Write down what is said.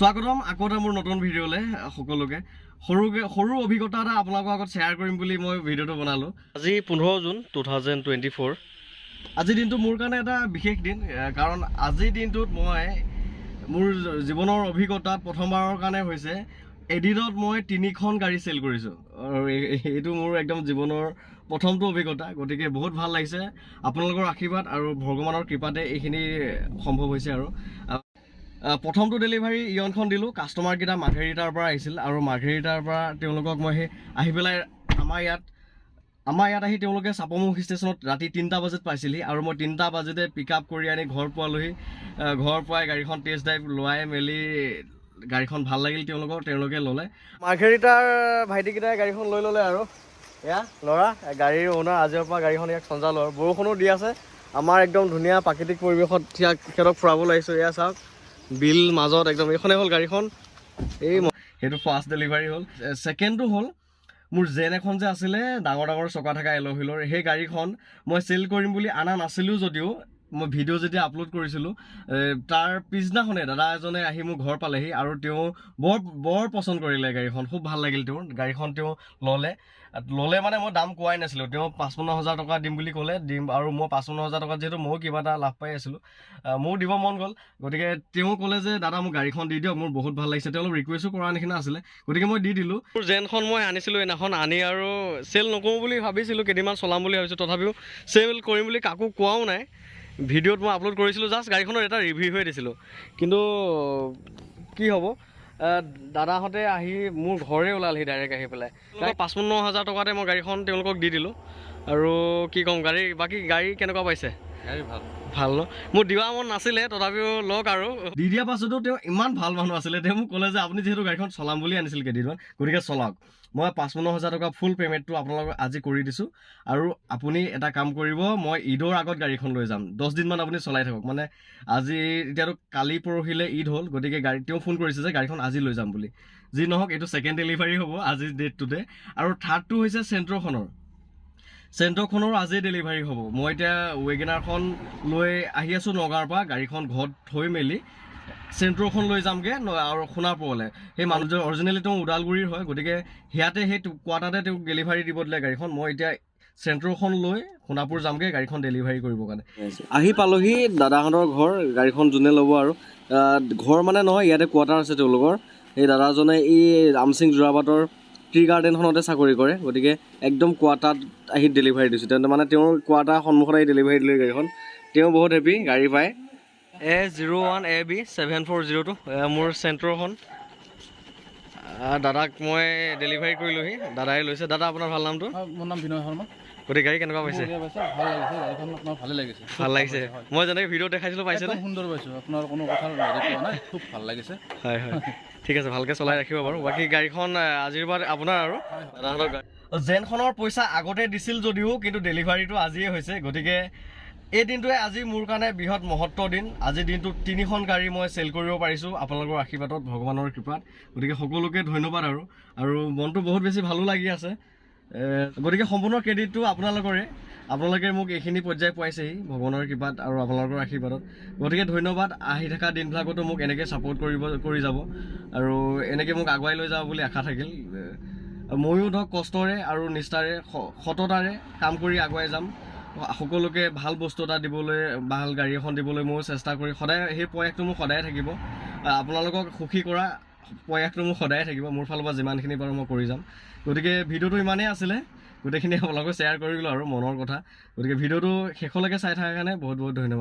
স্বাগতম আকৌ এটা মোৰ নতুন ভিডিঅ'লে সকলোকে সৰু অভিজ্ঞতা এটা আপোনালোকৰ আগত শ্বেয়াৰ কৰিম বুলি মই ভিডিঅ'টো বনালোঁ। আজি 15 জুন 2024। আজিৰ দিনটো মোৰ কাৰণে এটা বিশেষ দিন, কাৰণ আজিৰ দিনটোত মই মোৰ জীৱনৰ অভিজ্ঞতাত প্ৰথমবাৰৰ কাৰণে হৈছে এদিনত মই 3খন গাড়ী চেল কৰিছোঁ। আৰু এইটো মোৰ একদম জীৱনৰ প্ৰথমটো অভিজ্ঞতা, গতিকে বহুত ভাল লাগিছে। আপোনালোকৰ আশীৰ্বাদ আৰু ভগৱানৰ কৃপাতে এইখিনি সম্ভৱ হৈছে। আৰু প্ৰথমটো ডেলিভাৰী ইয়নখন দিলোঁ। কাষ্টমাৰকেইটা মাৰ্ঘেৰিটাৰ পৰা আহিছিল আৰু মাৰ্ঘেৰিটাৰ পৰা তেওঁলোকক মই আহি পেলাই আমাৰ ইয়াত আহি তেওঁলোকে চাপৰমুখ ষ্টেচনত ৰাতি 3টা বজাত পাইছিলহি আৰু মই 3টা বজাতে পিক আপ কৰি আনি ঘৰ পোৱালোহি। ঘৰ পোৱাই গাড়ীখন টেষ্ট ড্ৰাইভ লোৱাই মেলি গাড়ীখন ভাল লাগিল তেওঁলোকে ল'লে। মাৰ্ঘেৰিটাৰ ভাইটিকেইটাই গাড়ীখন লৈ ল'লে আৰু এয়া ল'ৰা গাড়ীৰ অ'নাৰ আজিৰ পৰা গাড়ীখন ইয়াক চঞ্জালো আৰু বৰষুণো দি আছে। আমাৰ একদম ধুনীয়া প্ৰাকৃতিক পৰিৱেশত সিহঁতক ফুৰাবলৈ আহিছোঁ। এয়া চাওক বিল মাজত একদম এইখনে হ'ল গাড়ীখন। সেইটো ফাৰ্ষ্ট ডেলিভাৰী হ'ল। ছেকেণ্ডটো হ'ল মোৰ জেন এখন যে আছিলে ডাঙৰ চকা থকা এল'হিলৰ, সেই গাড়ীখন মই চেল কৰিম বুলি অনা নাছিলোঁ যদিও মই ভিডিঅ' যেতিয়া আপলোড কৰিছিলোঁ তাৰ পিছদিনাখনে দাদা এজনে আহি মোৰ ঘৰ পালেহি আৰু তেওঁ বৰ পচন্দ কৰিলে গাড়ীখন। খুব ভাল লাগিল তেওঁৰ গাড়ীখন। তেওঁ ল'লে মানে মই দাম কোৱাই নাছিলোঁ। তেওঁ 55,000 টকা দিম বুলি ক'লে, দিম আৰু মই 55,000 টকাত যিহেতু ময়ো কিবা এটা লাভ পাই আছিলোঁ, মোৰো দিব মন গ'ল। গতিকে তেওঁ ক'লে যে দাদা মোক গাড়ীখন দি দিয়ক, মোৰ বহুত ভাল লাগিছে। তেওঁ অলপ ৰিকুৱেষ্টো কৰা নিচিনা আছিলে, গতিকে মই দি দিলোঁ। মোৰ জেনখন মই আনিছিলোঁ সেইদিনাখন, আনি আৰু চেল নকৰোঁ বুলি ভাবিছিলোঁ, কেইদিনমান চলাম বুলি ভাবিছোঁ। তথাপিও চেল কৰিম বুলি কাকো কোৱাও নাই। ভিডিঅ'ত মই আপলোড কৰিছিলোঁ, জাষ্ট গাড়ীখনৰ এটা ৰিভিউহে দিছিলোঁ। কিন্তু কি হ'ব, দাদাহঁতে আহি মোৰ ঘৰে ওলালহি ডাইৰেক্ট আহি পেলাই। 55,000 টকাতে মই গাড়ীখন তেওঁলোকক দি দিলোঁ। আৰু কি ক'ম, বাকী গাড়ী কেনেকুৱা পাইছে? গাড়ী ভাল ন? মোৰ দিবা মন নাছিলে, তথাপিও লওক আৰু দি দিয়া পাছতো তেওঁ ইমান ভাল মানুহ আছিলে। তেওঁ মোক ক'লে যে আপুনি যিহেতু গাড়ীখন চলাম বুলি আনিছিল কেইদিনমান, গতিকে চলাওক। মই 55,000 টকা ফুল পে'মেণ্টটো আপোনালোকক আজি কৰি দিছোঁ। আৰু আপুনি এটা কাম কৰিব, মই ঈদৰ আগত গাড়ীখন লৈ যাম। 10 দিনমান আপুনি চলাই থাকক। মানে আজি এতিয়াতো কালি পৰহিলে ঈদ হ'ল, গতিকে তেওঁ ফোন কৰিছে যে গাড়ীখন আজি লৈ যাম বুলি। যি নহওক, এইটো ছেকেণ্ড ডেলিভাৰী হ'ব আজিৰ ডেটটোতে। আৰু থাৰ্ডটো হৈছে চেণ্ট্ৰ'খনৰ আজি ডেলিভাৰী হ'ব। মই এতিয়া ৱেগনাৰখন লৈ আহি আছোঁ নগাঁৱৰ পৰা। গাড়ীখন ঘৰত থৈ মেলি চেণ্ট্ৰ'খন লৈ যামগৈ আৰু সোণাপুৰলৈ। সেই মানুহজন অৰিজিনেলি তেওঁ ওদালগুৰিৰ হয়, গতিকে সিয়াতে সেই কোৱাৰ্টাৰতে তেওঁক ডেলিভাৰী দিব দিলে গাড়ীখন। মই এতিয়া চেণ্ট্ৰ'খন লৈ সোণাপুৰ যামগৈ গাড়ীখন ডেলিভাৰী কৰিবৰ কাৰণে। আহি পালোহি দাদাহঁতৰ ঘৰ। গাড়ীখন যোনে ল'ব আৰু ঘৰ মানে নহয়, ইয়াতে কোৱাৰ্টাৰ আছে তেওঁলোকৰ। এই দাদাজনে এই আমচিং যোৰাবাটৰ টি গাৰ্ডেনখনতে চাকৰি কৰে, গতিকে একদম কোৱাৰ্টাৰত আহি ডেলিভাৰী দিছোঁ। তেন্তে মানে তেওঁৰ কোৱাৰ্টাৰ সন্মুখত আহি ডেলিভাৰী দিলে গাড়ীখন। তেওঁ বহুত হেপী গাড়ী পায়। A01AB7402 মোৰ চেণ্ট্ৰ'খন। দাদাক মই ডেলিভাৰী কৰিলোহি, দাদাই লৈছে। দাদা আপোনাৰ ভাল নামটো? মোৰ নাম বিনয় শৰ্মা। গতিকে গাড়ী কেনেকুৱা পাইছে? ভালে লাগিছে। ভাল লাগিছে। মই যেনেকৈ ভিডিঅ' দেখাইছিলোঁ পাইছেনে? সুন্দৰ পাইছোঁ। আপোনাৰ কোনো কথা কোৱা নাই, খুব ভাল লাগিছে। হয় ঠিক আছে, ভালকৈ চলাই ৰাখিব বাৰু। বাকী গাড়ীখন আজিৰ পৰা আপোনাৰ আৰু দাদাহঁতৰ গাড়ী। জেনখনৰ পইচা আগতে দিছিল যদিও কিন্তু ডেলিভাৰীটো আজিয়ে হৈছে। গতিকে এই দিনটোৱে আজি মোৰ কাৰণে বৃহৎ মহত্ব দিন। আজিৰ দিনটোত 3খন গাড়ী মই চেল কৰিব পাৰিছোঁ আপোনালোকৰ আশীৰ্বাদত, ভগৱানৰ কৃপাত। গতিকে সকলোকে ধন্যবাদ। আৰু মনটো বহুত বেছি ভালো লাগি আছে। গতিকে সম্পূৰ্ণ ক্ৰেডিটটো আপোনালোকে মোক এইখিনি পৰ্যায় পোৱাইছেহি ভগৱানৰ কৃপাত আৰু আপোনালোকৰ আশীৰ্বাদত। গতিকে ধন্যবাদ। আহি থকা দিনবিলাকতো মোক এনেকৈ ছাপোৰ্ট কৰি যাব আৰু এনেকৈ মোক আগুৱাই লৈ যাব বুলি আশা থাকিল। ময়ো ধৰক কষ্টৰে আৰু নিষ্ঠাৰে সততাৰে কাম কৰি আগুৱাই যাম। সকলোকে ভাল বস্তু এটা দিবলৈ, ভাল গাড়ী এখন দিবলৈ ময়ো চেষ্টা কৰি সদায় সেই প্ৰয়াসটো মোৰ সদায়ে থাকিব। আপোনালোকক সুখী কৰা প্ৰয়াসটো মোৰ সদায়ে থাকিব। মোৰ ফালৰ পৰা যিমানখিনি পাৰোঁ মই কৰি যাম। গতিকে ভিডিঅ'টো ইমানেই আছিলে, গোটেইখিনি আপোনালোকক শ্বেয়াৰ কৰিলোঁ আৰু মনৰ কথা। গতিকে ভিডিঅ'টো শেষলৈকে চাই থকাৰ কাৰণে বহুত ধন্যবাদ।